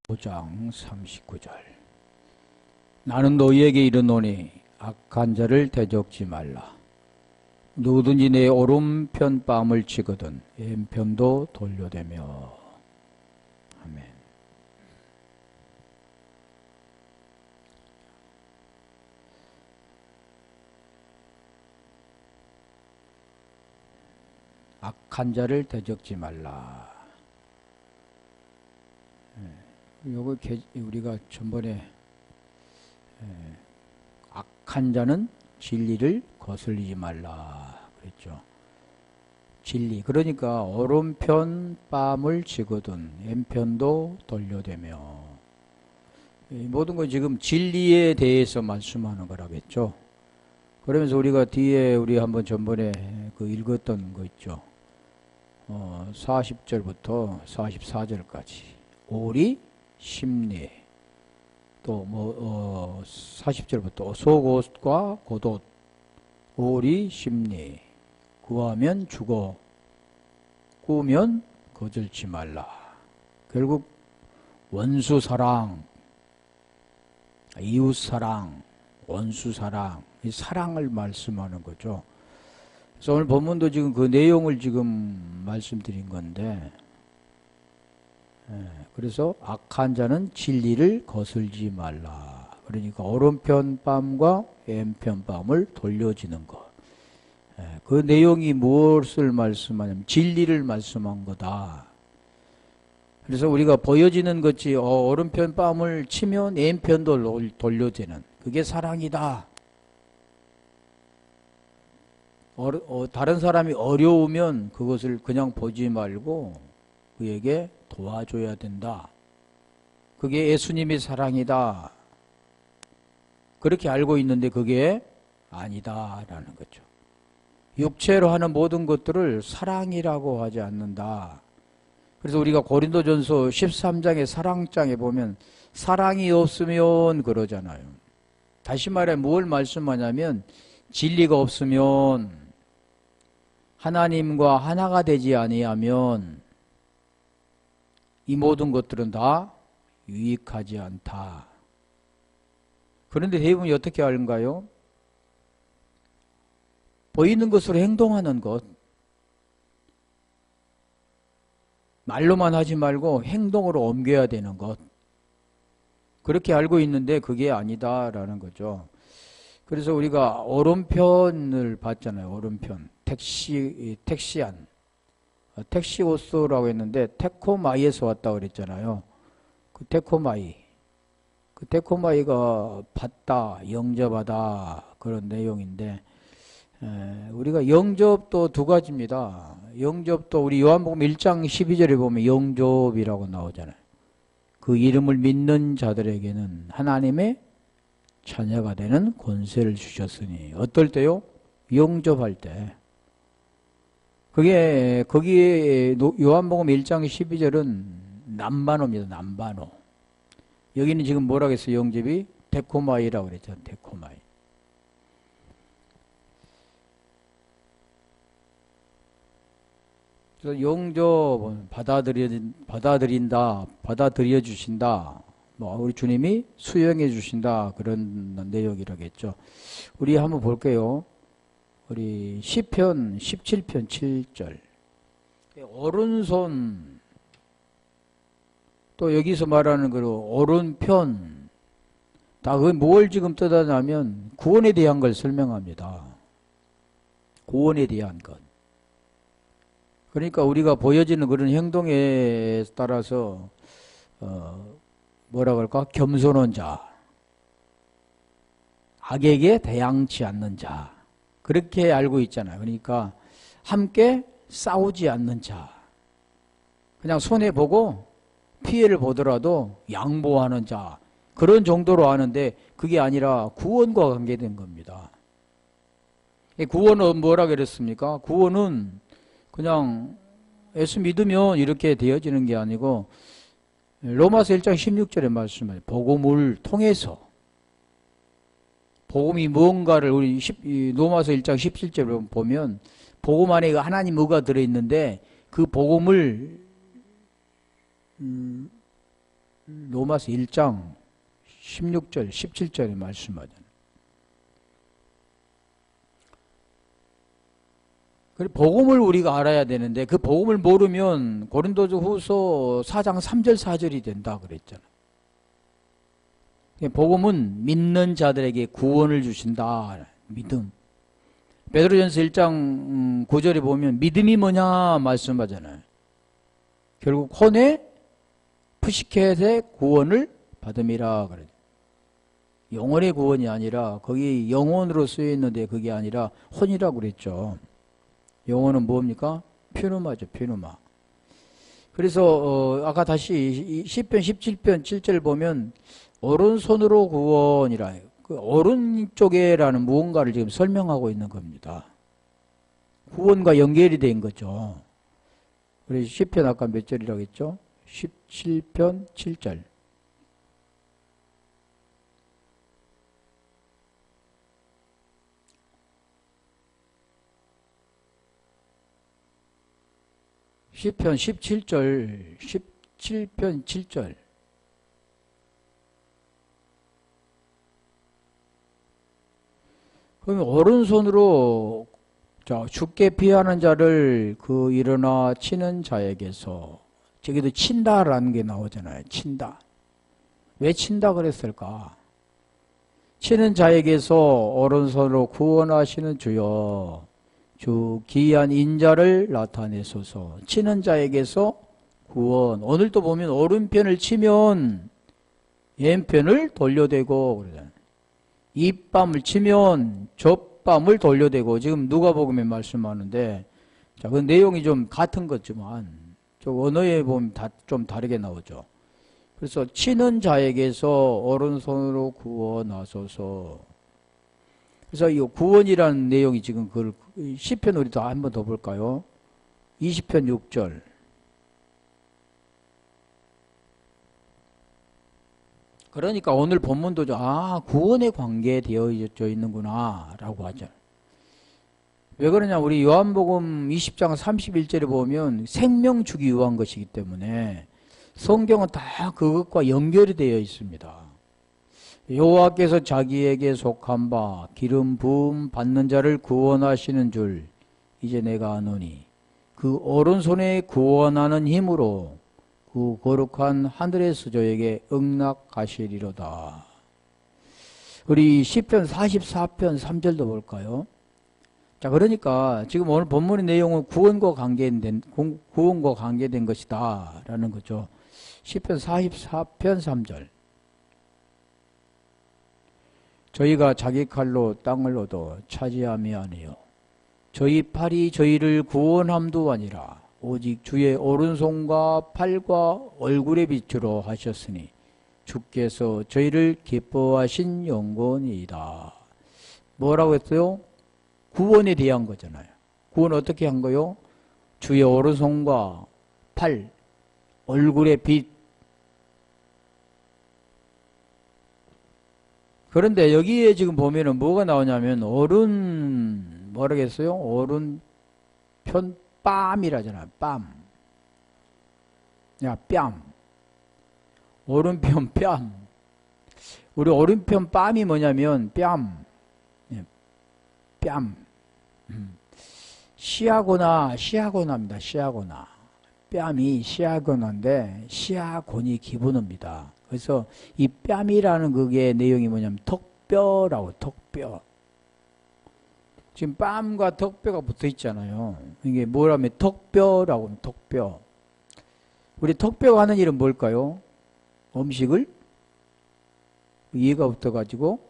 5장 39절. 나는 너희에게 이르노니 악한 자를 대적지 말라. 누구든지 내 오른편 뺨을 치거든 왼편도 돌려대며. 아멘. 악한 자를 대적지 말라. 요거 우리가 전번에 악한 자는 진리를 거슬리지 말라 그랬죠. 진리, 그러니까 오른편 뺨을 치거든 왼편도 돌려대며. 모든 건 지금 진리에 대해서 말씀하는 거라겠죠. 그러면서 우리가 뒤에 우리 한번 전번에 그 읽었던 거 있죠. 40절부터 44절까지 오리 심리, 또 40절부터 속옷과 겉옷, 오리 심리, 구하면 주고 꾸면 거절치 말라. 결국 원수 사랑, 이웃 사랑, 원수 사랑, 이 사랑을 말씀하는 거죠. 그래서 오늘 본문도 지금 그 내용을 지금 말씀드린 건데, 그래서 악한 자는 진리를 거슬지 말라. 그러니까 오른편 뺨과 왼편 뺨을 돌려지는 것. 그 내용이 무엇을 말씀하냐면 진리를 말씀한 거다. 그래서 우리가 보여지는 것이 오른편 뺨을 치면 왼편도 돌려지는, 그게 사랑이다. 다른 사람이 어려우면 그것을 그냥 보지 말고 그에게 도와줘야 된다. 그게 예수님의 사랑이다. 그렇게 알고 있는데 그게 아니다라는 거죠. 육체로 하는 모든 것들을 사랑이라고 하지 않는다. 그래서 우리가 고린도전서 13장의 사랑장에 보면 사랑이 없으면 그러잖아요. 다시 말해 뭘 말씀하냐면 진리가 없으면, 하나님과 하나가 되지 아니하면 이 모든 것들은 다 유익하지 않다. 그런데 대부분이 어떻게 하는가요? 보이는 것으로 행동하는 것, 말로만 하지 말고 행동으로 옮겨야 되는 것, 그렇게 알고 있는데 그게 아니다라는 거죠. 그래서 우리가 오른편을 봤잖아요. 오른편. 택시안. 택시오스라고 했는데 테코마이에서 왔다고 그랬잖아요. 그 테코마이가 받다, 영접하다, 그런 내용인데, 우리가 영접도 두 가지입니다. 영접도 우리 요한복음 1장 12절에 보면 영접이라고 나오잖아요. 그 이름을 믿는 자들에게는 하나님의 자녀가 되는 권세를 주셨으니. 어떨 때요? 영접할 때. 그게 거기에 요한복음 1장 12절은 남반호입니다. 남반호. 여기는 지금 뭐라고 했어요? 영접이 데코마이라고 그랬죠. 데코마이. 그래서 영접, 받아들인다, 받아들여 주신다. 우리 주님이 수용해 주신다, 그런 내용이라겠죠. 우리 한번 볼게요. 우리 시편 17편 7절. 오른손, 또 여기서 말하는 거로 오른편, 다 그 뭘 지금 뜻하냐면 구원에 대한 걸 설명합니다. 구원에 대한 것. 그러니까 우리가 보여지는 그런 행동에 따라서 뭐라고 할까? 겸손한 자, 악에게 대항치 않는 자, 그렇게 알고 있잖아요. 그러니까 함께 싸우지 않는 자, 그냥 손해보고 피해를 보더라도 양보하는 자, 그런 정도로 아는데 그게 아니라 구원과 관계된 겁니다. 구원은 뭐라 그랬습니까? 구원은 그냥 예수 믿으면 이렇게 되어지는 게 아니고, 로마서 1장 16절에 말씀하죠. 복음을 통해서, 복음이 무언가를 우리 로마서 1장 17절에 보면 복음 안에 하나님 의가 들어있는데 그 복음을 로마서 1장 16절, 17절에 말씀하잖아요. 복음을 우리가 알아야 되는데 그 복음을 모르면 고린도후서 4장 3절 4절이 된다 그랬잖아요. 복음은 믿는 자들에게 구원을 주신다. 믿음. 베드로전서 1장 9절에 보면 믿음이 뭐냐 말씀하잖아요. 결국 혼의 푸시켓의 구원을 받음이라 그래요. 영혼의 구원이 아니라 거기 영혼으로 쓰여 있는데 그게 아니라 혼이라고 그랬죠. 영혼은 뭡니까? 퓨누마죠, 퓨누마. 그래서 아까 다시 시편 17편 7절 보면 오른손으로 구원이라 그 오른쪽에라는 무언가를 지금 설명하고 있는 겁니다. 구원과 연결이 된 거죠. 그래서 시편 아까 몇 절이라고 했죠? 17편 7절. 시편 17절, 17편 7절. 그러면 오른손으로 죽게 피하는 자를 그 일어나 치는 자에게서, 저기도 친다라는 게 나오잖아요. 친다. 왜 친다 그랬을까? 치는 자에게서 오른손으로 구원하시는 주여, 주 기이한 인자를 나타내소서. 치는 자에게서 구원. 오늘 또 보면 오른편을 치면 왼편을 돌려대고 그러잖아요. 입밤을 치면 젖밤을 돌려대고, 지금 누가복음에 말씀하는데, 자, 그 내용이 좀 같은 거지만 좀 언어에 보면 좀 다르게 나오죠. 그래서 치는 자에게서 오른손으로 구원하소서. 그래서 이 구원이라는 내용이 지금 그 시편 우리 또 한 번 더 볼까요? 20편 6절. 그러니까 오늘 본문도 구원에 관계되어 있는구나 라고 하죠. 왜 그러냐, 우리 요한복음 20장 31절에 보면 생명 주기 위한 것이기 때문에 성경은 다 그것과 연결이 되어 있습니다. 여호와께서 자기에게 속한 바 기름 부음 받는 자를 구원하시는 줄 이제 내가 아노니 그 오른손에 구원하는 힘으로 그 거룩한 하늘의 수조에게 응낙하시리로다. 우리 시편 44편 3절도 볼까요? 자, 그러니까 지금 오늘 본문의 내용은 구원과 관계된 것이다 라는 거죠. 시편 44편 3절. 저희가 자기 칼로 땅을 얻어 차지함이 아니요 저희 팔이 저희를 구원함도 아니라 오직 주의 오른손과 팔과 얼굴의 빛으로 하셨으니 주께서 저희를 기뻐하신 영광이다. 뭐라고 했어요? 구원에 대한 거잖아요. 구원 어떻게 한 거요? 주의 오른손과 팔, 얼굴의 빛. 그런데 여기에 지금 보면은 뭐가 나오냐면 뭐라고 했어요? 오른편 뺨이라잖아요. 뺨. 야, 뺨. 오른편 뺨. 우리 오른편 뺨이 뭐냐면 뺨. 뺨. 시아고나입니다. 시아고나. 뺨이 시아고나인데 시아곤이 기본어입니다. 그래서 이 뺨이라는 그게 내용이 뭐냐면 턱뼈라고, 턱뼈. 지금 뺨과 턱뼈가 붙어 있잖아요. 이게 뭐라면 턱뼈라고, 턱뼈. 우리 턱뼈가 하는 일은 뭘까요? 음식을 이해가 붙어가지고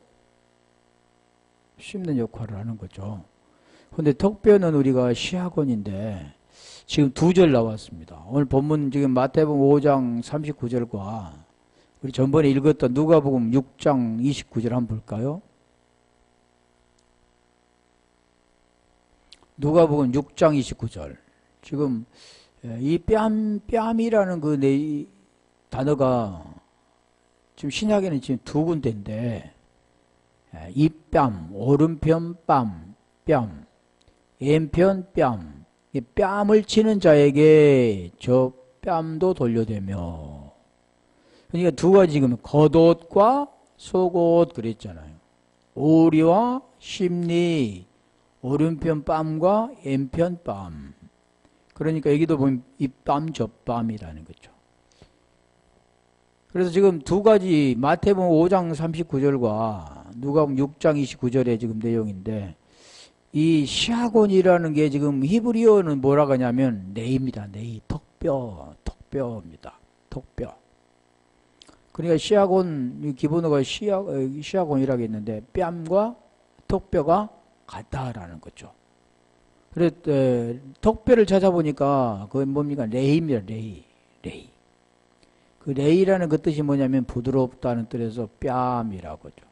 씹는 역할을 하는 거죠. 근데 턱뼈는 우리가 시아곤인데 지금 두 절 나왔습니다. 오늘 본문 지금 마태복음 5장 39절과 우리 전번에 읽었던 누가복음 6장 29절 한번 볼까요? 누가복음 6장 29절. 지금 이 뺨이라는 그 단어가 지금 신약에는 지금 두 군데인데, 이 뺨, 오른편 뺨, 왼편 뺨. 이 뺨을 치는 자에게 저 뺨도 돌려대며. 그러니까 두 가지 지금 겉옷과 속옷 그랬잖아요. 오리와 심리, 오른편 뺨과 왼편 뺨. 그러니까 여기도 보면 입밤, 젖밤이라는 거죠. 그래서 지금 두 가지 마태복음 5장 39절과 누가복음 6장 29절의 지금 내용인데 이 시아곤이라는 게 지금 히브리어는 뭐라고 하냐면 네입니다. 네이, 턱뼈입니다. 턱뼈. 그러니까 시아곤 기본어가 시아곤이라고 했는데 뺨과 턱뼈가 같다라는 거죠. 그래서 턱뼈를 찾아보니까 그건 뭡니까? 레이입니다. 레이. 그 레이라는 그 뜻이 뭐냐면 부드럽다는 뜻에서 뺨이라고 하죠.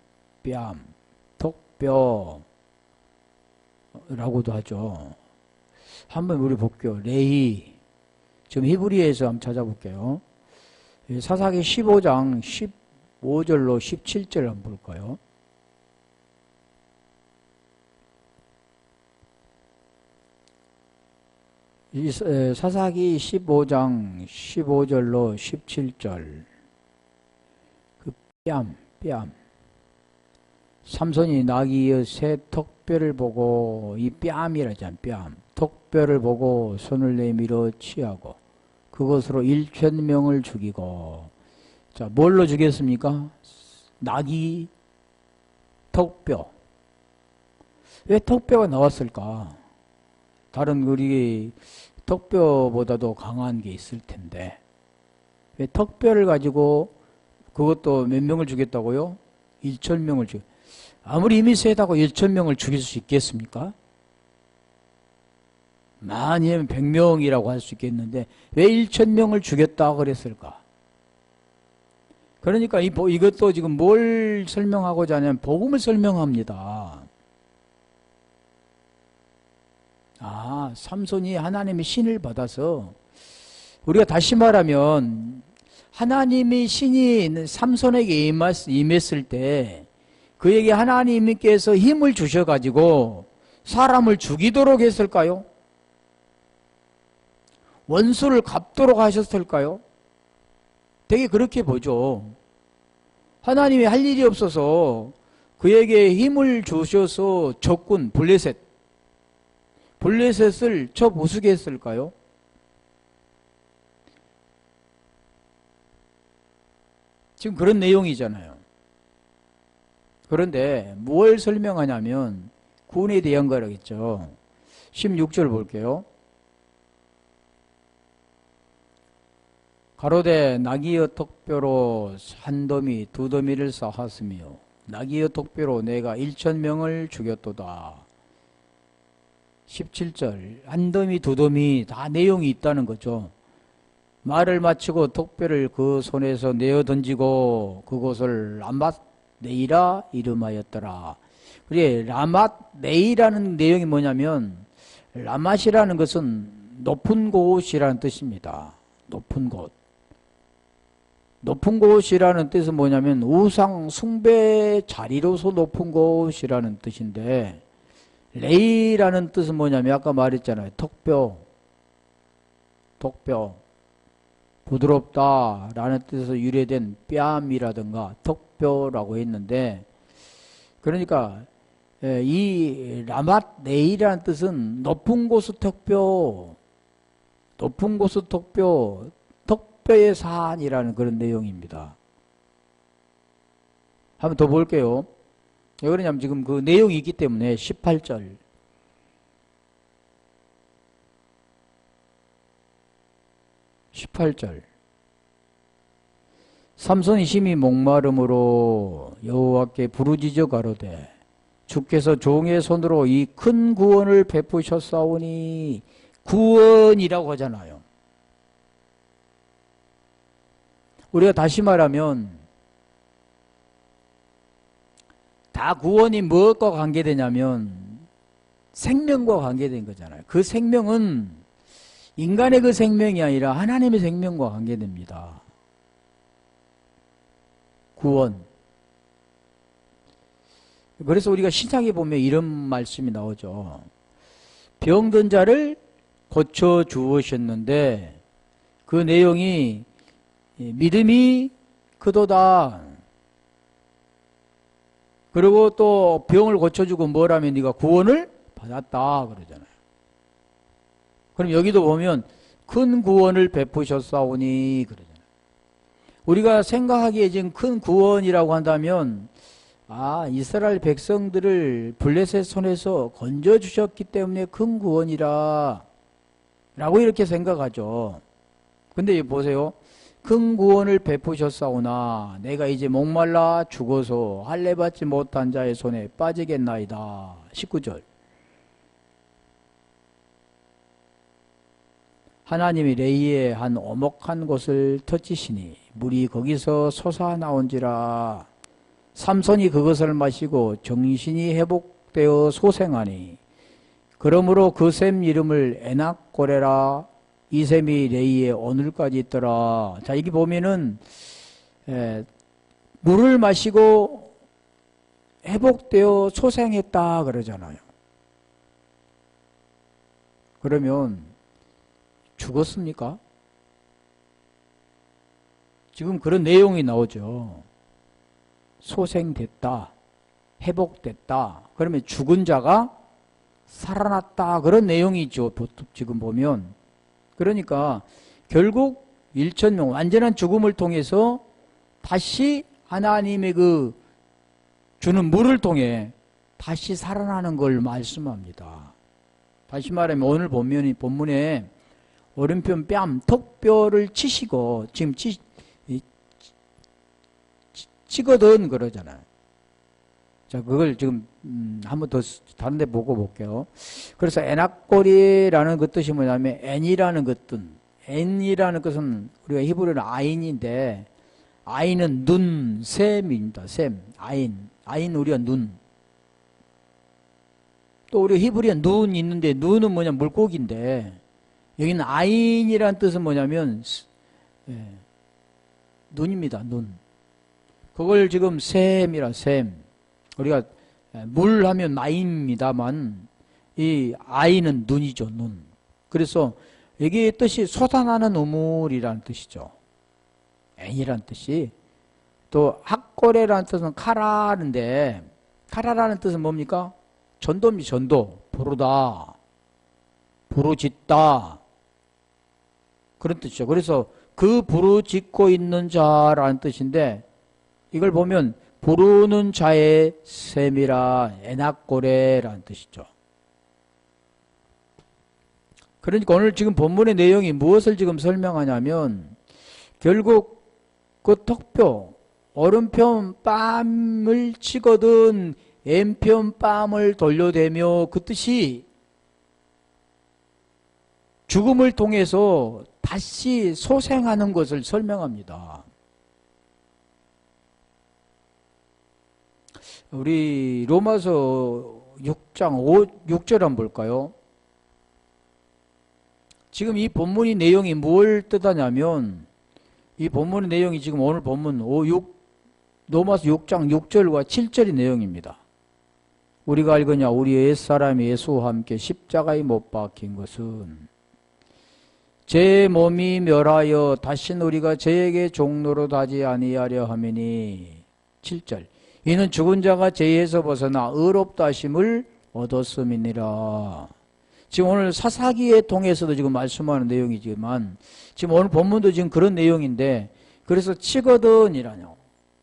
뺨, 턱뼈라고도 하죠. 한번 우리 볼게요. 레이. 지금 히브리에서 한번 찾아볼게요. 사사기 15장 15절로 17절 한번 볼까요? 사사기 15장 15절로 17절 그 뺨 삼손이 나귀의 새 턱뼈를 보고 이 뺨이라잖아. 뺨 턱뼈를 보고 손을 내밀어 취하고 그것으로 1,000명을 죽이고 자 뭘로 죽였습니까? 나귀 턱뼈. 왜 턱뼈가 나왔을까? 다른 우리 턱뼈보다도 강한 게 있을 텐데 왜 턱뼈를 가지고 그것도 몇 명을 죽였다고요? 1,000명을 죽였. 아무리 힘이 세다고 1,000명을 죽일 수 있겠습니까? 많이면 100명이라고 할 수 있겠는데 왜 1,000명을 죽였다 그랬을까? 그러니까 이것도 지금 뭘 설명하고자 하냐면 복음을 설명합니다. 삼손이 하나님의 신을 받아서 우리가 다시 말하면 하나님의 신이 삼손에게 임했을 때 그에게 하나님께서 힘을 주셔가지고 사람을 죽이도록 했을까요? 원수를 갚도록 하셨을까요? 되게 그렇게 보죠. 하나님이 할 일이 없어서 그에게 힘을 주셔서 적군 블레셋을 저 부수게 했을까요? 지금 그런 내용이잖아요. 그런데 뭘 설명하냐면 군에 대한 거라겠죠. 16절 볼게요. 가로되 나귀의 턱뼈로 한 더미 두 더미를 쌓았으며 나귀의 턱뼈로 내가 1,000명을 죽였도다. 17절 한 더미 두 더미 다 내용이 있다는 거죠. 말을 마치고 턱뼈를 그 손에서 내어 던지고 그곳을 라맛 네이라 이름하였더라. 그래 라맛 네이라는 내용이 뭐냐면 라맛이라는 것은 높은 곳이라는 뜻입니다. 높은 곳. 높은 곳이라는 뜻은 뭐냐면 우상 숭배 자리로서 높은 곳이라는 뜻인데 레이라는 뜻은 뭐냐면 아까 말했잖아요. 턱뼈 부드럽다라는 뜻에서 유래된 뺨이라든가 턱뼈라고 했는데 그러니까 이 라맛 네이라는 뜻은 높은 곳의 턱뼈 턱뼈의 산이라는 그런 내용입니다. 한번 더 볼게요. 왜 그러냐면 지금 그 내용이 있기 때문에 18절 삼손이 심히 목마름으로 여호와께 부르짖어 가로되 주께서 종의 손으로 이 큰 구원을 베푸셨사오니 구원이라고 하잖아요. 우리가 다시 말하면 다 구원이 무엇과 관계되냐면 생명과 관계된 거잖아요. 그 생명은 인간의 그 생명이 아니라 하나님의 생명과 관계됩니다. 구원. 그래서 우리가 신약에 보면 이런 말씀이 나오죠. 병든 자를 고쳐 주으셨는데 그 내용이 믿음이 크도다. 그리고 또 병을 고쳐주고 뭐라면 네가 구원을 받았다 그러잖아요. 그럼 여기도 보면 큰 구원을 베푸셨사오니 그러잖아요. 우리가 생각하기에 지금 큰 구원이라고 한다면 이스라엘 백성들을 블레셋 손에서 건져주셨기 때문에 큰 구원이라 라고 이렇게 생각하죠. 근데 보세요. 큰 구원을 베푸셨사오나 내가 이제 목말라 죽어서 할례받지 못한 자의 손에 빠지겠나이다. 19절. 하나님이 레이의 한 오목한 곳을 터치시니 물이 거기서 솟아나온지라. 삼손이 그것을 마시고 정신이 회복되어 소생하니 그러므로 그 샘 이름을 에낙고레라. 이 샘이 레이에 오늘까지 있더라. 자, 여기 보면은 물을 마시고 회복되어 소생했다 그러잖아요. 그러면 죽었습니까? 지금 그런 내용이 나오죠. 소생됐다, 회복됐다. 그러면 죽은 자가 살아났다. 그런 내용이죠. 지금 보면. 그러니까 결국 1,000명 완전한 죽음을 통해서 다시 하나님의 그 주는 물을 통해 다시 살아나는 걸 말씀합니다. 다시 말하면 오늘 본문에 오른편 뺨, 턱뼈를 치시고 지금 치거든 그러잖아요. 자, 그걸 지금 한번 더 다른 데 보고 볼게요. 그래서 에낙골이라는 그 뜻이 뭐냐면 N이라는 것은 우리가 히브리어는 아인인데 아인은 눈, 셈입니다. 셈, 아인 우리가 눈. 또 우리 히브리어 눈 있는데 눈은 뭐냐 물고기인데 여기는 아인이라는 뜻은 뭐냐면 눈입니다. 눈. 그걸 지금 셈이라 셈. 우리가 물 하면 마입니다만 이 아이는 눈이죠. 눈. 그래서 여기의 뜻이 솟아나는 우물이라는 뜻이죠. N이라는 뜻이. 또 학고래라는 뜻은 카라는데 카라라는 뜻은 뭡니까? 전도입니다. 전도. 부르다. 부르짖다. 그런 뜻이죠. 그래서 그 부르짖고 있는 자라는 뜻인데 이걸 보면 부르는 자의 셈이라 에낙고레라는 뜻이죠. 그러니까 오늘 지금 본문의 내용이 무엇을 지금 설명하냐면 결국 그 턱뼈, 오른편 뺨을 치거든 왼편 뺨을 돌려대며 그 뜻이 죽음을 통해서 다시 소생하는 것을 설명합니다. 우리 로마서 6장 6절 한번 볼까요? 지금 이 본문의 내용이 뭘 뜻하냐면 이 본문의 내용이 지금 오늘 본문 로마서 6장 6절과 7절의 내용입니다. 우리가 알거냐 우리 옛사람 예수와 함께 십자가에 못 박힌 것은 제 몸이 멸하여 다신 우리가 저에게 종로로 다지 아니하려 함이니 7절 이는 죽은 자가 죄에서 벗어나 의롭다 하심을 얻었음이니라. 지금 오늘 사사기에 통해서도 지금 말씀하는 내용이지만 지금 오늘 본문도 지금 그런 내용인데 그래서 치거든이라뇨.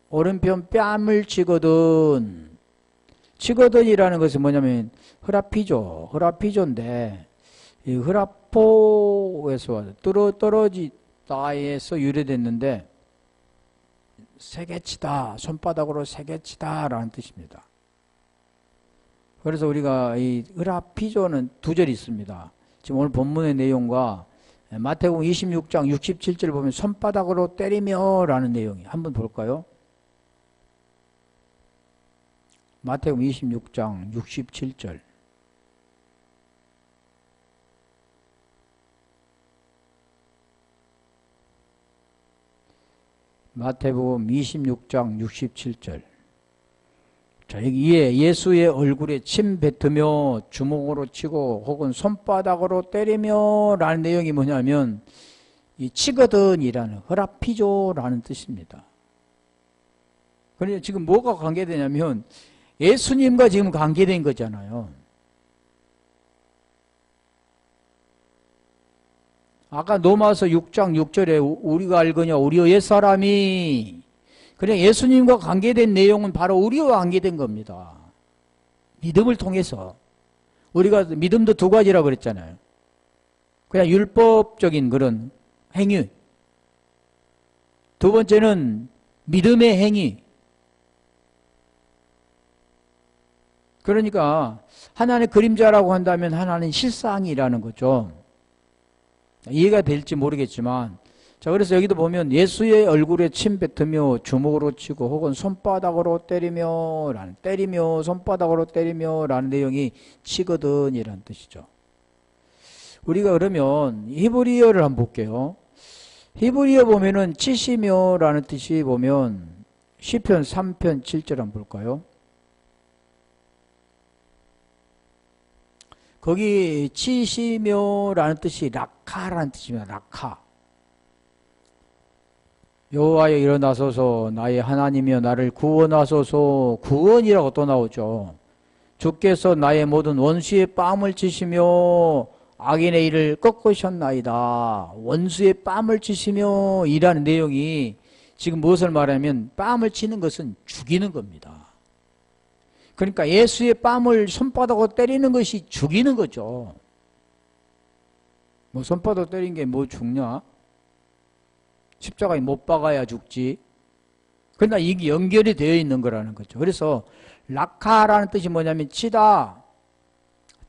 오른편 뺨을 치거든. 치거든이라는 것은 뭐냐면 흐라피조. 흐라피조인데 이 흐라포에서 떨어지다에서 유래됐는데 새개치다, 손바닥으로 새개치다 라는 뜻입니다. 그래서 우리가 이 흐라피조는 두 절 있습니다. 지금 오늘 본문의 내용과 마태복음 26장 67절 보면 손바닥으로 때리며 라는 내용이 한번 볼까요? 마태복음 26장 67절 마태복음 26장 67절 자, 여기에 예수의 얼굴에 침 뱉으며 주먹으로 치고 혹은 손바닥으로 때리며 라는 내용이 뭐냐면 이 치거든이라는 흐라피조라는 뜻입니다. 그러니까 지금 뭐가 관계되냐면 예수님과 지금 관계된 거잖아요. 아까 로마서 6장 6절에 우리가 알거냐 우리의 옛사람이, 그냥 예수님과 관계된 내용은 바로 우리와 관계된 겁니다. 믿음을 통해서. 우리가 믿음도 두 가지라고 그랬잖아요. 그냥 율법적인 그런 행위. 두 번째는 믿음의 행위. 그러니까 하나님의 그림자라고 한다면 하나님 실상이라는 거죠. 이해가 될지 모르겠지만, 자, 그래서 여기도 보면 예수의 얼굴에 침 뱉으며 주먹으로 치고 혹은 손바닥으로 때리며 손바닥으로 때리며 라는 내용이 치거든 이라는 뜻이죠. 우리가 그러면 히브리어를 한번 볼게요. 히브리어 보면은 치시며 라는 뜻이 보면 시편 3편 7절 한번 볼까요? 거기 치시며 라는 뜻이 라카라는 뜻입니다. 라카. 여호와여 일어나소서 나의 하나님이여 나를 구원하소서. 구원이라고 또 나오죠. 주께서 나의 모든 원수의 뺨을 치시며 악인의 일을 꺾으셨나이다. 원수의 뺨을 치시며 이라는 내용이 지금 무엇을 말하면 뺨을 치는 것은 죽이는 겁니다. 그러니까 예수의 뺨을 손바닥으로 때리는 것이 죽이는 거죠. 뭐 손바닥으로 때린 게 뭐 죽냐? 십자가에 못 박아야 죽지. 그러나 이게 연결이 되어 있는 거라는 거죠. 그래서 라카라는 뜻이 뭐냐면 치다,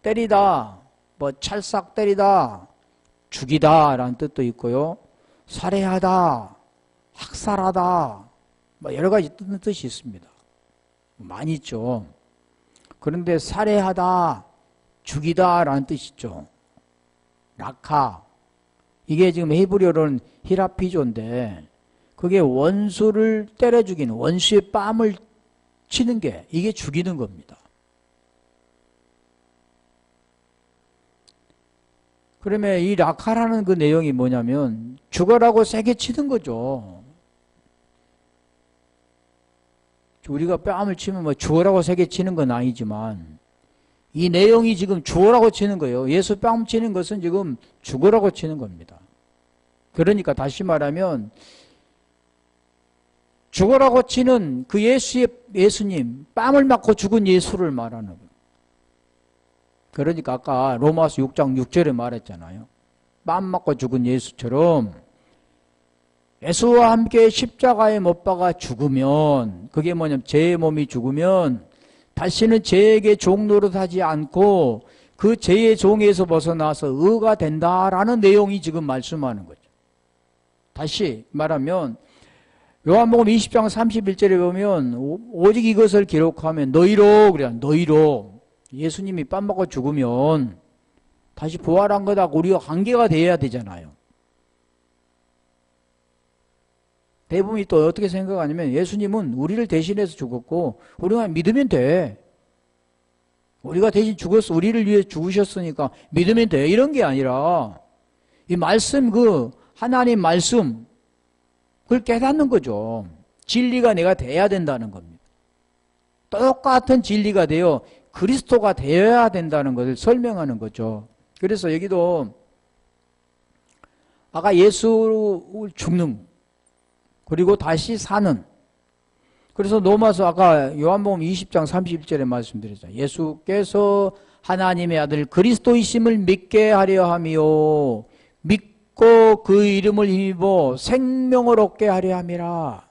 때리다, 뭐 찰싹 때리다, 죽이다 라는 뜻도 있고요. 살해하다, 학살하다, 뭐 여러 가지 뜻이 있습니다. 많이 있죠. 그런데 살해하다, 죽이다 라는 뜻이 있죠. 라카. 이게 지금 히브리어로는 히라피조인데 그게 원수를 때려 죽이는, 원수의 뺨을 치는 게 이게 죽이는 겁니다. 그러면 이 라카라는 그 내용이 뭐냐면 죽어라고 세게 치는 거죠. 우리가 뺨을 치면 뭐 죽어라고 세게 치는 건 아니지만 이 내용이 지금 죽어라고 치는 거예요. 예수 뺨 치는 것은 지금 죽어라고 치는 겁니다. 그러니까 다시 말하면 죽어라고 치는 그 예수님, 뺨을 맞고 죽은 예수를 말하는 거예요. 그러니까 아까 로마서 6장 6절에 말했잖아요. 뺨 맞고 죽은 예수처럼 예수와 함께 십자가에 못 박아 죽으면, 그게 뭐냐면 제 몸이 죽으면 다시는 죄에게 종 노릇하지 않고 그 죄의 종에서 벗어나서 의가 된다라는 내용이 지금 말씀하는 거죠. 다시 말하면 요한복음 20장 31절에 보면 오직 이것을 기록하면 너희로, 그래, 너희로 예수님이 뺨 맞고 죽으면 다시 부활한 거다 우리가 관계가 돼야 되잖아요. 대부분이 또 어떻게 생각하냐면 예수님은 우리를 대신해서 죽었고 우리가 믿으면 돼. 우리가 대신 죽었어. 우리를 위해 죽으셨으니까 믿으면 돼. 이런 게 아니라 이 말씀, 그 하나님 말씀, 그걸 깨닫는 거죠. 진리가 내가 돼야 된다는 겁니다. 똑같은 진리가 되어 그리스도가 되어야 된다는 것을 설명하는 거죠. 그래서 여기도 아까 예수 죽는, 그리고 다시 사는. 그래서 로마서 아까 요한복음 20장 31절에 말씀드렸잖아요. 예수께서 하나님의 아들 그리스도이심을 믿게 하려 하며 믿고 그 이름을 힘입어 생명을 얻게 하려 함이라.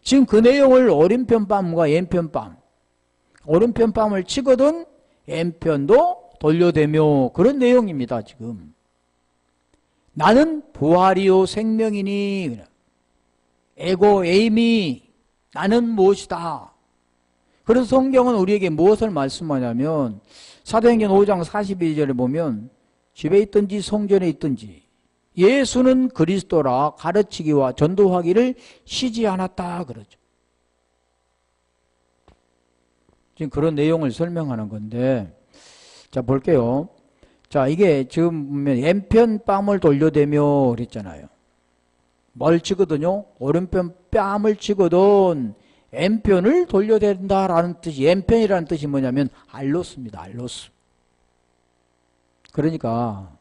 지금 그 내용을 오른편뺨과 왼편뺨, 오른편뺨을 치거든 왼편도 돌려대며 그런 내용입니다. 지금 나는 부활이요 생명이니, 에고 에이미, 나는 무엇이다. 그래서 성경은 우리에게 무엇을 말씀하냐면 사도행전 5장 42절에 보면 집에 있든지 성전에 있든지 예수는 그리스도라 가르치기와 전도하기를 쉬지 않았다 그러죠. 지금 그런 내용을 설명하는 건데, 자 볼게요. 자, 이게 지금 보면 왼편 뺨을 돌려대며 그랬잖아요. 뭘 치거든요? 오른편 뺨을 치거든 N편을 돌려댄다라는 뜻이, N편이라는 뜻이 뭐냐면 알로스입니다. 알로스. 그러니까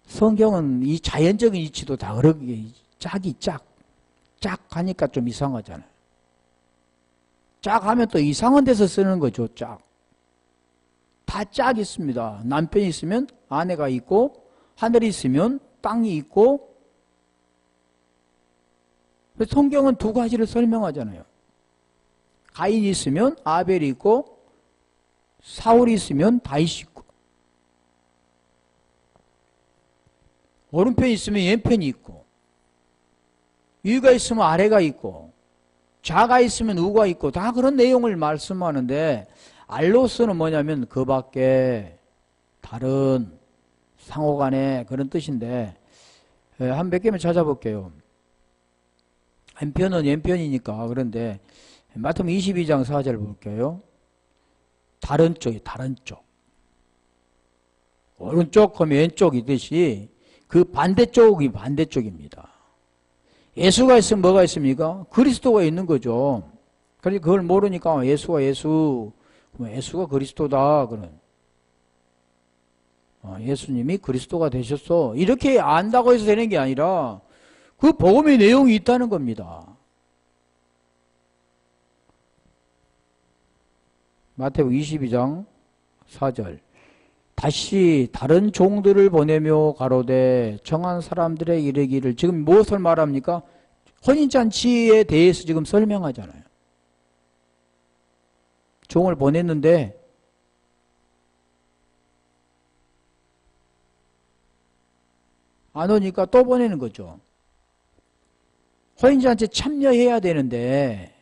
성경은 이 자연적인 이치도 다 그렇게 짝이 짝 하니까 좀 이상하잖아요. 짝 하면 또 이상한 데서 쓰는 거죠. 짝. 다 짝 있습니다. 남편이 있으면 아내가 있고, 하늘이 있으면 땅이 있고. 성경은 두 가지를 설명하잖아요. 가인이 있으면 아벨이 있고, 사울이 있으면 다윗이 있고, 오른편이 있으면 왼편이 있고, 위가 있으면 아래가 있고, 좌가 있으면 우가 있고, 다 그런 내용을 말씀하는데, 알로스는 뭐냐면 그 밖에 다른 상호간의 그런 뜻인데, 한 몇 개만 찾아볼게요. N편은 N편이니까. 그런데 마태복음 22장 4절 볼게요. 다른 쪽이 다른 쪽. 오른쪽 하면 왼쪽이듯이 그 반대쪽이 반대쪽입니다. 예수가 있으면 뭐가 있습니까? 그리스도가 있는 거죠. 그러니까 그걸 모르니까 예수가 그리스도다. 그런. 예수님이 그리스도가 되셨어. 이렇게 안다고 해서 되는 게 아니라 그 복음의 내용이 있다는 겁니다. 마태복음 22장 4절. 다시 다른 종들을 보내며 가로되 청한 사람들의 이르기를, 지금 무엇을 말합니까? 혼인잔치에 대해서 지금 설명하잖아요. 종을 보냈는데 안 오니까 또 보내는 거죠. 혼인잔치에 참여해야 되는데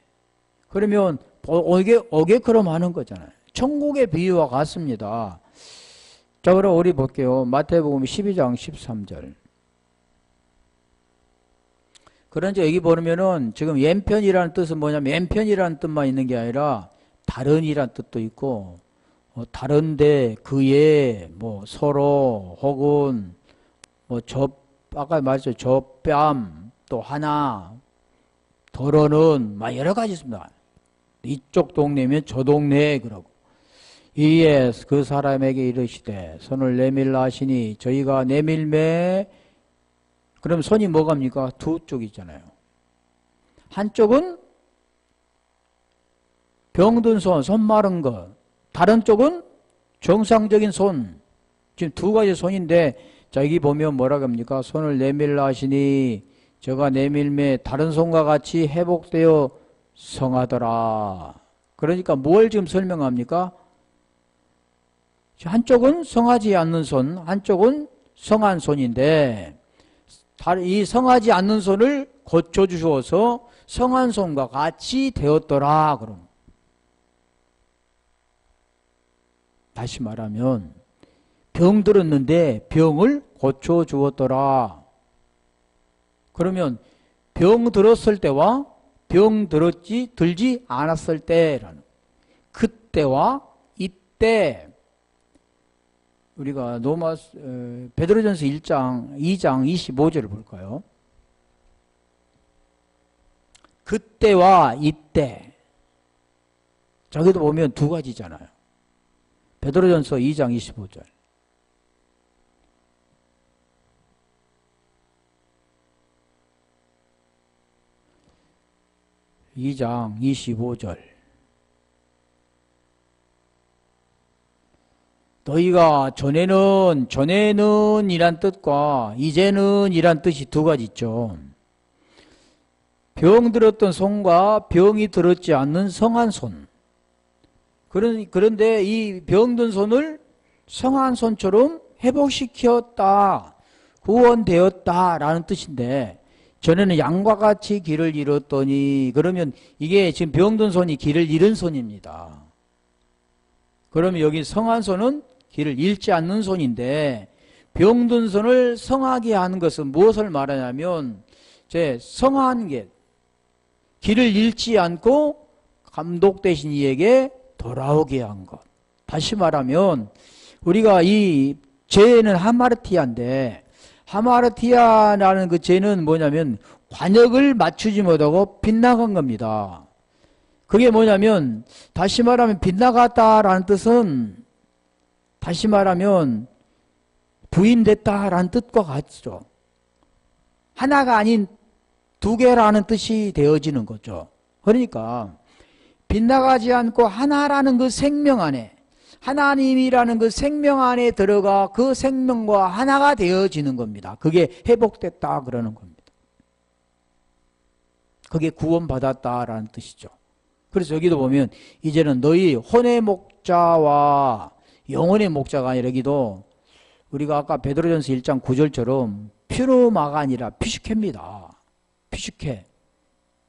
그러면 오게끔 하는 거잖아요. 천국의 비유와 같습니다. 자, 그럼 우리 볼게요. 마태복음 12장 13절. 그런데 여기 보면은 지금 왼편이라는 뜻은 뭐냐면 왼편이라는 뜻만 있는 게 아니라 다른이라는 뜻도 있고, 다른데 그에 뭐 서로 혹은 뭐 아까 말했죠. 저 뺨 또 하나 더러는 막 여러 가지 있습니다. 이쪽 동네면 저 동네 그러고. 이에 그 사람에게 이르시되 손을 내밀라 하시니 저희가 내밀매. 그럼 손이 뭐갑니까? 두 쪽 있잖아요. 한쪽은 병든 손 마른 것. 다른 쪽은 정상적인 손. 지금 두 가지 손인데, 자, 여기 보면 뭐라고 합니까? 손을 내밀라 하시니 저가 내밀매 다른 손과 같이 회복되어 성하더라. 그러니까 뭘 지금 설명합니까? 한쪽은 성하지 않는 손, 한쪽은 성한 손인데, 이 성하지 않는 손을 고쳐주셔서 성한 손과 같이 되었더라. 그럼 다시 말하면 병 들었는데 병을 고쳐주었더라. 그러면 병 들었을 때와 병 들지 않았을 때라는, 그때와 이때. 우리가 베드로전서 2장 25절을 볼까요? 그때와 이때. 저기도 보면 두 가지잖아요. 베드로전서 2장 25절. (2장 25절) 너희가 전에는 이란 뜻과 이제는 이란 뜻이 두 가지 있죠. 병 들었던 손과 병이 들었지 않는 성한 손. 그런데 이 병든 손을 성한 손처럼 회복시켰다, 구원되었다라는 뜻인데, 전에는 양과 같이 길을 잃었더니, 그러면 이게 지금 병든 손이 길을 잃은 손입니다. 그러면 여기 성한 손은 길을 잃지 않는 손인데, 병든 손을 성하게 하는 것은 무엇을 말하냐면, 성한 게 길을 잃지 않고 감독되신 이에게 돌아오게 한 것. 다시 말하면 우리가 이 죄는 하마르티아인데, 하마르티아라는 그 죄는 뭐냐면 관역을 맞추지 못하고 빗나간 겁니다. 그게 뭐냐면 다시 말하면 빗나갔다라는 뜻은 다시 말하면 부인됐다라는 뜻과 같죠. 하나가 아닌 두 개라는 뜻이 되어지는 거죠. 그러니까 빗나가지 않고 하나라는 그 생명 안에 하나님이라는 그 생명 안에 들어가 그 생명과 하나가 되어지는 겁니다. 그게 회복됐다 그러는 겁니다. 그게 구원받았다라는 뜻이죠. 그래서 여기도 보면 이제는 너희 혼의 목자와 영혼의 목자가 아니라 여기도 우리가 아까 베드로전서 1장 9절처럼 퓨르마가 아니라 피슈케입니다. 피슈케.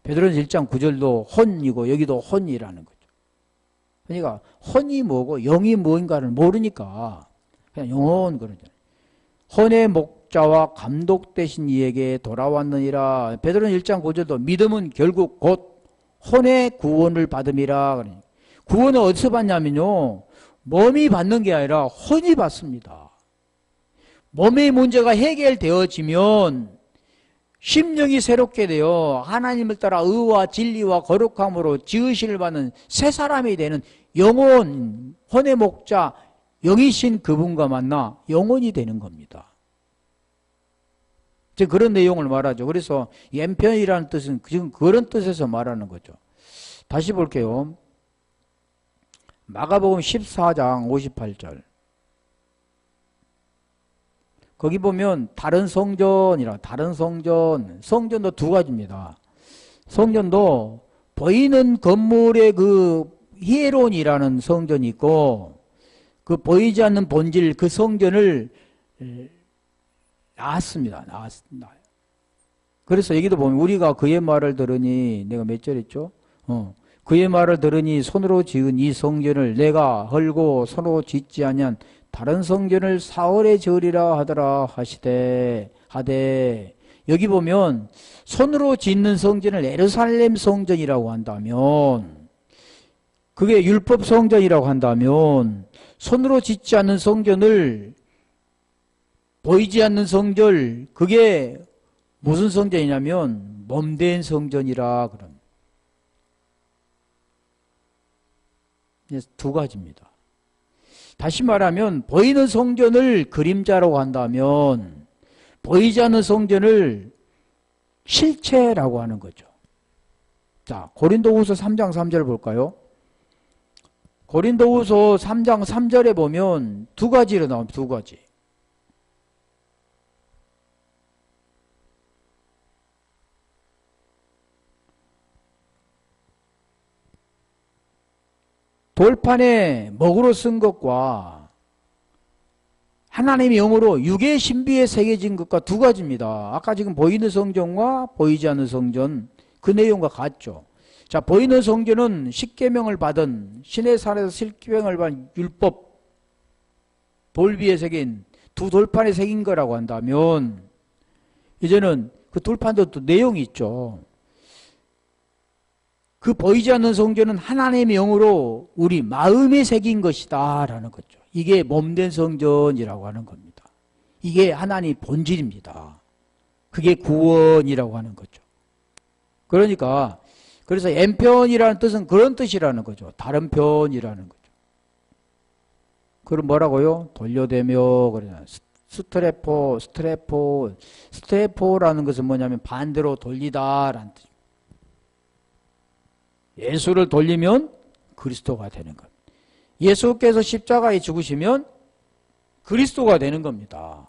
베드로전서 1장 9절도 혼이고 여기도 혼이라는 거죠. 그러니까 혼이 뭐고 영이 뭔가를 모르니까 그냥 영혼 그러잖아요. 혼의 목자와 감독 되신 이에게 돌아왔느니라. 베드로전서 1장 9절도 믿음은 결국 곧 혼의 구원을 받음이라. 구원을 어디서 받냐면요. 몸이 받는 게 아니라 혼이 받습니다. 몸의 문제가 해결되어지면 심령이 새롭게 되어 하나님을 따라 의와 진리와 거룩함으로 지으심을 받는 새 사람이 되는 영혼, 혼의 목자, 영이신 그분과 만나 영혼이 되는 겁니다. 지금 그런 내용을 말하죠. 그래서 옌편이라는 뜻은 지금 그런 뜻에서 말하는 거죠. 다시 볼게요. 마가복음 14장 58절. 거기 보면 다른 성전이라 다른 성전도 두 가지입니다. 성전도 보이는 건물의 그 히에론이라는 성전이 있고 그 보이지 않는 본질 그 성전을 낳았습니다. 그래서 여기도 보면 우리가 그의 말을 들으니 내가 몇 절 했죠? 그의 말을 들으니 손으로 지은 이 성전을 내가 헐고 손으로 짓지 아니한 다른 성전을 사흘에 지으리라 하더라 하되 여기 보면 손으로 짓는 성전을 예루살렘 성전이라고 한다면 그게 율법 성전이라고 한다면 손으로 짓지 않는 성전을 보이지 않는 성전 그게 무슨 성전이냐면 몸된 성전이라 그럽니다. 두 가지입니다. 다시 말하면 보이는 성전을 그림자라고 한다면 보이지 않는 성전을 실체라고 하는 거죠. 자, 고린도후서 3장 3절 볼까요? 고린도후서 3장 3절에 보면 두 가지로 나옵니다. 두 가지. 돌판에 먹으로 쓴 것과 하나님의 영으로 육의 신비에 새겨진 것과 두 가지입니다. 아까 지금 보이는 성전과 보이지 않는 성전 그 내용과 같죠. 자, 보이는 성전은 십계명을 받은 신의 산에서 십계명을 받은 율법 돌비에 새긴 두 돌판에 새긴 거라고 한다면 이제는 그 돌판도 또 내용이 있죠. 그 보이지 않는 성전은 하나님의 영으로 우리 마음에 새긴 것이다 라는 거죠. 이게 몸된 성전이라고 하는 겁니다. 이게 하나님의 본질입니다. 그게 구원이라고 하는 거죠. 그러니까 그래서 N편이라는 뜻은 그런 뜻이라는 거죠. 다른 편이라는 거죠. 그럼 뭐라고요? 돌려대며 그러잖아요. 스트레포라는 것은 뭐냐면 반대로 돌리다라는 뜻입니다. 예수를 돌리면 그리스도가 되는 겁니다. 예수께서 십자가에 죽으시면 그리스도가 되는 겁니다.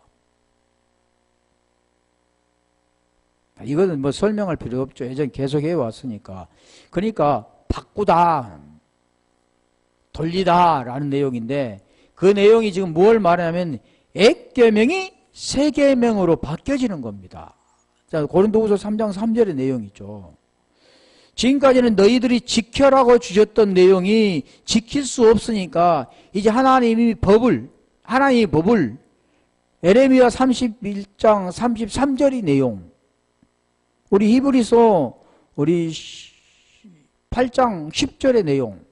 이거는 뭐 설명할 필요 없죠. 예전 계속 해왔으니까. 그러니까 바꾸다, 돌리다 라는 내용인데 그 내용이 지금 뭘 말하냐면 액계명이 세계명으로 바뀌어지는 겁니다. 자, 고린도후서 3장 3절의 내용이죠. 지금까지는 너희들이 지켜라고 주셨던 내용이 지킬 수 없으니까 이제 하나님의 법을 에레미야 31장 33절의 내용 우리 히브리서 우리 8장 10절의 내용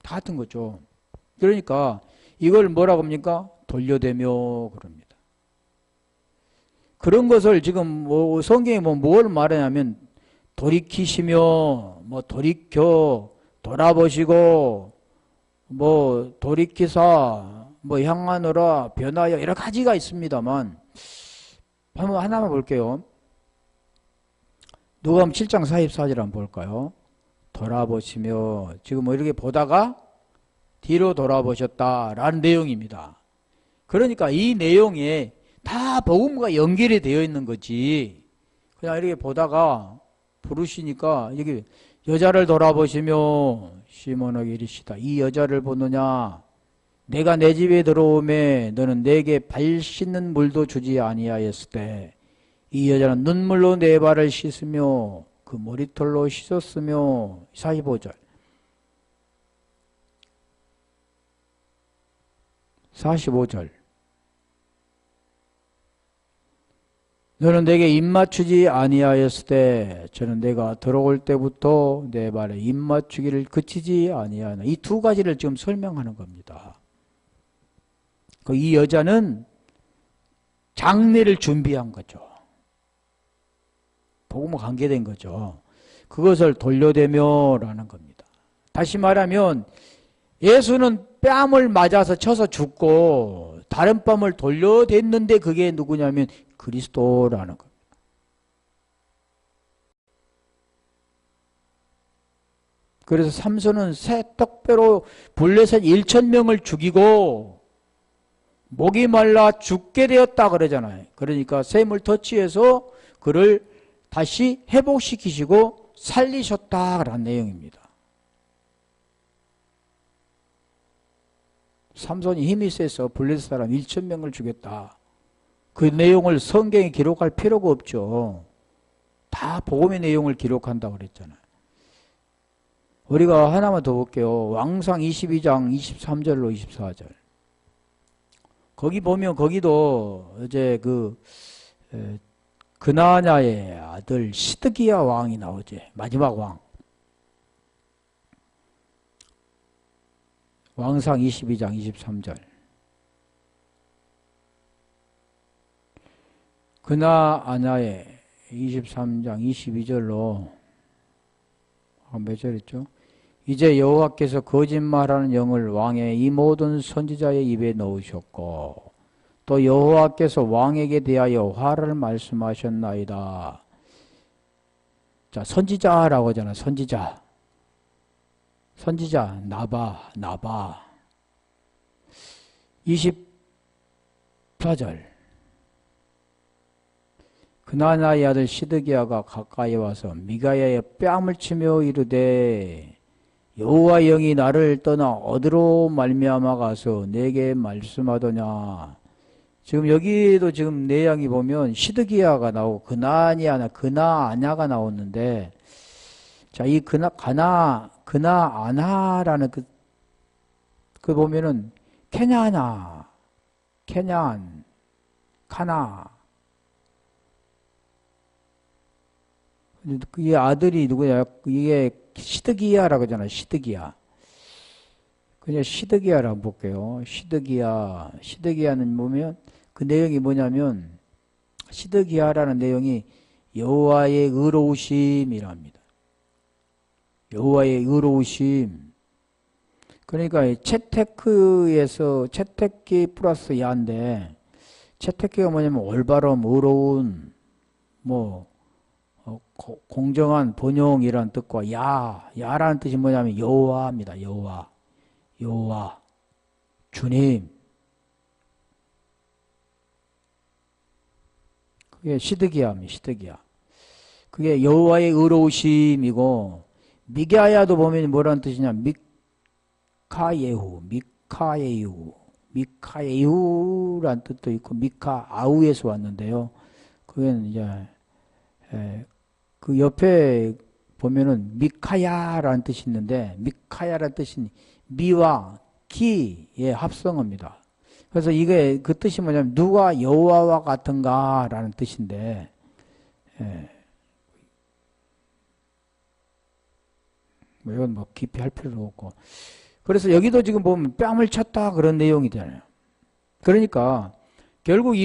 다 같은 거죠. 그러니까 이걸 뭐라고 합니까? 돌려대며 그럽니다. 그런 것을 지금 뭐 성경에 뭐 뭘 말하냐면 돌이키시며 뭐 돌이켜 돌아보시고 뭐 돌이키사 뭐 향하노라 변하여 여러 가지가 있습니다만 한번 하나만 볼게요. 누가복음 7장 44절 한번 볼까요? 돌아보시며 지금 뭐 이렇게 보다가 뒤로 돌아보셨다라는 내용입니다. 그러니까 이 내용에 다 복음과 연결이 되어 있는 거지. 그냥 이렇게 보다가 부르시니까 여기 여자를 돌아보시며 시몬에게 이르시다. 이 여자를 보느냐? 내가 내 집에 들어오매 너는 내게 발 씻는 물도 주지 아니하였을 때 이 여자는 눈물로 내 발을 씻으며 그 머리털로 씻었으며 45절 45절 너는 내게 입 맞추지 아니하였을 때 저는 내가 들어올 때부터 내 발에 입 맞추기를 그치지 아니하나. 이 두 가지를 지금 설명하는 겁니다. 이 여자는 장례를 준비한 거죠. 복음과 관계된 거죠. 그것을 돌려대며라는 겁니다. 다시 말하면 예수는 뺨을 맞아서 쳐서 죽고 다른 뺨을 돌려댔는데 그게 누구냐면 그리스도라는 겁니다. 그래서 삼손은 새 떡배로 블레셋 1,000명을 죽이고 목이 말라 죽게 되었다 그러잖아요. 그러니까 샘을 터치해서 그를 다시 회복시키시고 살리셨다라는 내용입니다. 삼손이 힘이 세서 블레셋 사람 1,000명을 죽였다. 그 내용을 성경에 기록할 필요가 없죠. 다 복음의 내용을 기록한다고 그랬잖아요. 우리가 하나만 더 볼게요. 왕상 22장 23절로 24절. 거기 보면 거기도 이제 그나냐의 아들 시드기야 왕이 나오지. 마지막 왕. 왕상 22장 23절. 그나냐의 23장 22절로 몇 절이죠? 이제 여호와께서 거짓말하는 영을 왕의 이 모든 선지자의 입에 넣으셨고 또 여호와께서 왕에게 대하여 화를 말씀하셨나이다. 자, 선지자라고 하잖아. 선지자 나바 24절 그나냐의 아들 시드기야가 가까이 와서 미가야의 뺨을 치며 이르되 여호와 영이 나를 떠나 어디로 말미암아 가서 내게 말씀하더냐. 지금 여기도 지금 내용이 보면 시드기야가 나오고 그나냐가 나오는데 자, 이 그나아나라는 그 보면은 케냐나 케냔 카나 이 아들이 누구냐? 이게 시드기야라고 하잖아요. 시드기야. 그냥 시드기야라고 볼게요. 시드기야는 보면 그 내용이 뭐냐면 시드기야라는 내용이 여호와의 의로우심이랍니다. 여호와의 의로우심. 그러니까 채테크에서 채테키 플러스 야인데 채테키가 뭐냐면 올바름, 의로운, 공정한 번영이라는 뜻과 야라는 뜻이 뭐냐면 여호와입니다. 여호와 주님. 그게 시드기야. 그게 여호와의 의로우심이고 미가야도 보면 뭐라는 뜻이냐 미카예후라는 뜻도 있고 미카아우에서 왔는데요. 그건 이제 그 옆에 보면은 미카야라는 뜻이 있는데 미카야라는 뜻은 미와 기의 합성어입니다. 그래서 이게 그 뜻이 뭐냐면 누가 여호와와 같은가라는 뜻인데 이건 깊이 할 필요도 없고 그래서 여기도 지금 보면 뺨을 쳤다 그런 내용이잖아요. 그러니까 결국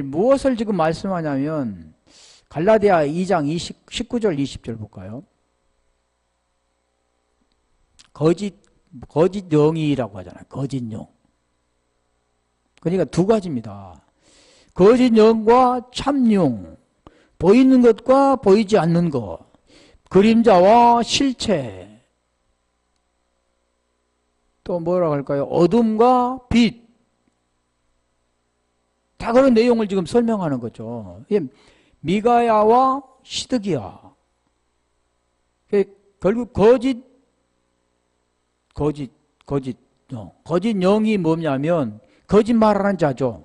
무엇을 지금 말씀하냐면 갈라디아 2장 19절 20절 볼까요? 거짓 영이라고 하잖아요. 거짓 영. 그러니까 두 가지입니다. 거짓 영과 참영. 보이는 것과 보이지 않는 것. 그림자와 실체. 또 뭐라고 할까요? 어둠과 빛. 다 그런 내용을 지금 설명하는 거죠. 미가야와 시드기야. 결국 거짓 영이 뭐냐면 거짓말하는 자죠.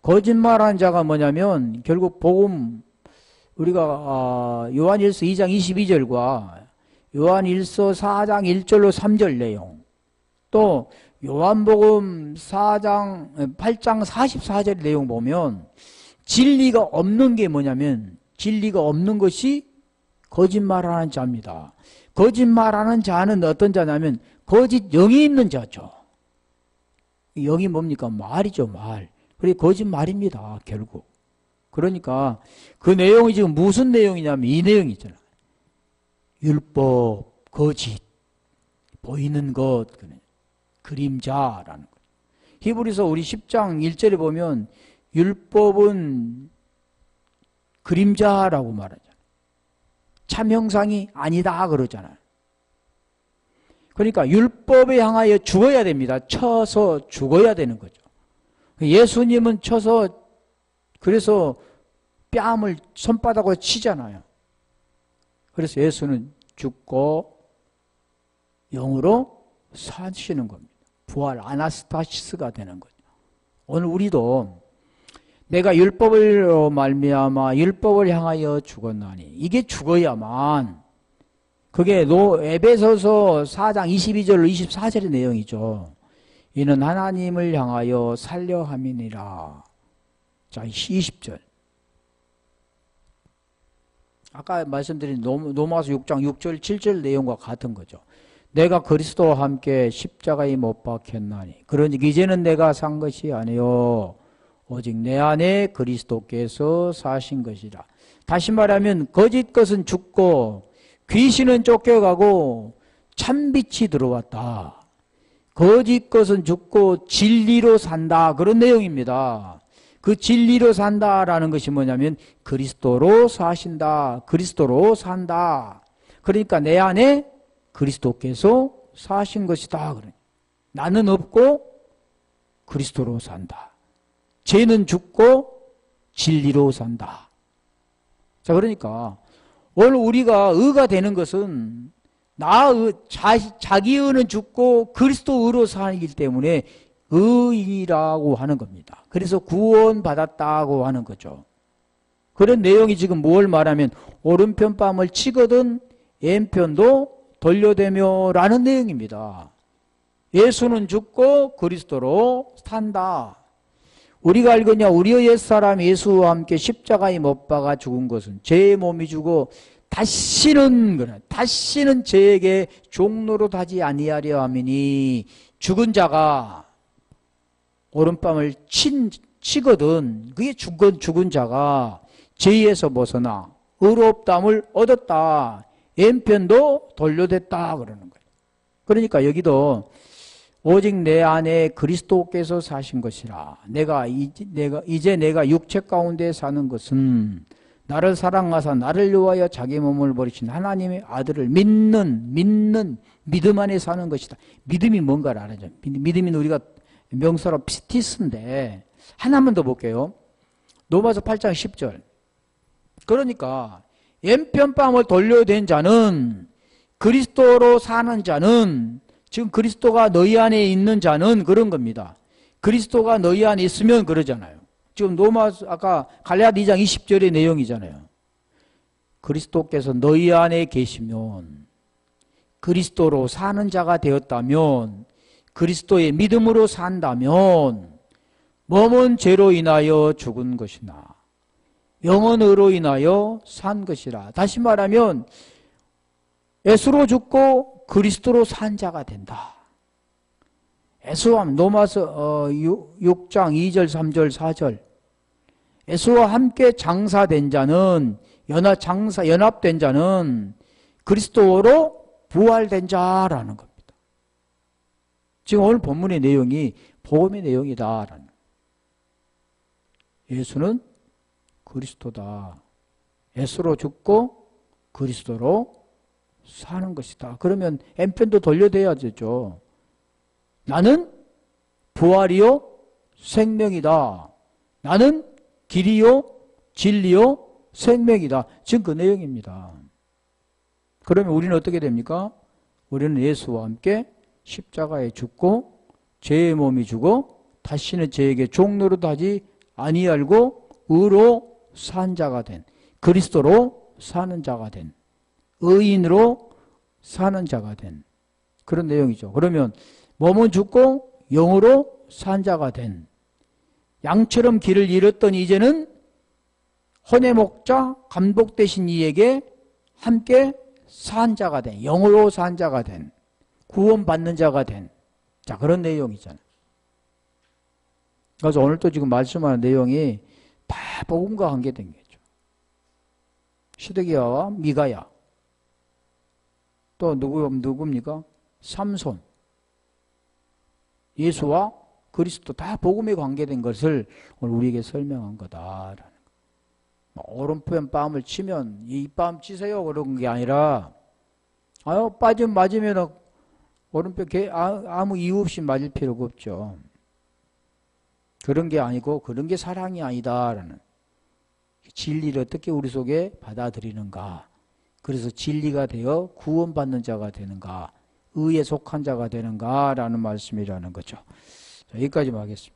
거짓말하는 자가 뭐냐면 결국 복음 우리가 요한일서 2장 22절과 요한일서 4장 1절로 3절 내용, 또 요한복음 8장 44절 내용 보면 진리가 없는 게 뭐냐면 진리가 없는 것이 거짓말하는 자입니다. 거짓말하는 자는 어떤 자냐면 거짓 영이 있는 자죠. 영이 뭡니까? 말이죠, 말. 그게 거짓말입니다, 결국. 그러니까 그 내용이 지금 무슨 내용이냐면 이 내용이 있잖아요. 율법, 거짓, 보이는 것, 그림자라는 것. 히브리서 우리 10장 1절에 보면 율법은 그림자라고 말하잖아요. 참 형상이 아니다 그러잖아요. 그러니까 율법에 향하여 죽어야 됩니다. 쳐서 죽어야 되는 거죠. 예수님은 쳐서 그래서 뺨을 손바닥으로 치잖아요. 그래서 예수는 죽고 영으로 사시는 겁니다. 부활 아나스타시스가 되는 거죠. 오늘 우리도 내가 율법을 말미암아 율법을 향하여 죽었나니, 이게 죽어야만, 그게 에베소서 4장 22절로 24절의 내용이죠. 이는 하나님을 향하여 살려 함이니라. 자, 20절. 아까 말씀드린 로마서 6장 6절 7절 내용과 같은 거죠. 내가 그리스도와 함께 십자가에 못 박혔나니 그러니 이제는 내가 산 것이 아니요 오직 내 안에 그리스도께서 사신 것이라. 다시 말하면 거짓 것은 죽고 귀신은 쫓겨가고 참빛이 들어왔다. 거짓 것은 죽고 진리로 산다. 그런 내용입니다. 그 진리로 산다라는 것이 뭐냐면 그리스도로 사신다. 그리스도로 산다. 그러니까 내 안에 그리스도께서 사신 것이다. 나는 없고 그리스도로 산다. 죄는 죽고 진리로 산다. 자, 그러니까 오늘 우리가 의가 되는 것은 자기 의는 죽고 그리스도 의로 살기 때문에 의인이라고 하는 겁니다. 그래서 구원받았다고 하는 거죠. 그런 내용이 지금 뭘 말하면 오른편 뺨을 치거든 왼편도 돌려대며 라는 내용입니다. 예수는 죽고 그리스도로 산다. 우리가 알거냐 우리의 옛사람 예수와 함께 십자가에 못 박아 죽은 것은 죄의 몸이 죽어 다시는 죄에게 종로로 타지 아니하려 함이니, 죽은 자가 오른뺨을 치거든 그게 죽은 자가 죄에서 벗어나 의롭다함을 얻었다. 왼편도 돌려댔다 그러는 거예요. 그러니까 여기도 오직 내 안에 그리스도께서 사신 것이라. 이제 내가 육체 가운데 사는 것은 나를 사랑하사 나를 위하여 자기 몸을 버리신 하나님의 아들을 믿는 믿음 안에 사는 것이다. 믿음이 뭔가를 알아죠. 믿음이 우리가 명사로 피티스인데, 하나만 더 볼게요. 로마서 8장 10절. 그러니까 왼편 뺨을 돌려댄 자는, 그리스도로 사는 자는, 지금 그리스도가 너희 안에 있는 자는 그런 겁니다. 그리스도가 너희 안에 있으면 그러잖아요. 지금 아까 갈라디아 2장 20절의 내용이잖아요. 그리스도께서 너희 안에 계시면, 그리스도로 사는 자가 되었다면, 그리스도의 믿음으로 산다면 몸은 죄로 인하여 죽은 것이나 영은 의로 인하여 산 것이라. 다시 말하면 예수로 죽고 그리스도로 산 자가 된다. 예수와 로마서 6장 2절 3절 4절 예수와 함께 장사된 자는 연합된 자는 그리스도로 부활된 자라는 겁니다. 지금 오늘 본문의 내용이 복음의 내용이다라는. 예수는 그리스도다. 예수로 죽고 그리스도로 사는 것이다. 그러면 N편도 돌려대야 되죠. 나는 부활이요 생명이다. 나는 길이요 진리요 생명이다. 지금 그 내용입니다. 그러면 우리는 어떻게 됩니까? 우리는 예수와 함께 십자가에 죽고 죄의 몸이 죽어 다시는 죄에게 종노릇하지 아니하고 의로 산 자가 된, 그리스도로 사는 자가 된, 의인으로 사는 자가 된 그런 내용이죠. 그러면 몸은 죽고 영으로 산 자가 된, 양처럼 길을 잃었던 이제는 혼의 목자 감독 되신 이에게 함께 산 자가 된, 영으로 산 자가 된, 구원받는 자가 된, 자, 그런 내용이잖아요. 그래서 오늘 또 지금 말씀하는 내용이 다 복음과 관계된 거죠. 시드기야와 미가야. 또 누굽니까? 삼손. 예수와 그리스도 다 복음에 관계된 것을 오늘 우리에게 설명한 거다라는 거. 오른편 뺨을 치면 이 뺨 치세요 그런 게 아니라 맞으면 오른편 아무 이유 없이 맞을 필요가 없죠. 그런 게 아니고 그런 게 사랑이 아니다라는. 진리를 어떻게 우리 속에 받아들이는가. 그래서 진리가 되어 구원받는 자가 되는가. 의에 속한 자가 되는가라는 말씀이라는 거죠. 자, 여기까지만 하겠습니다.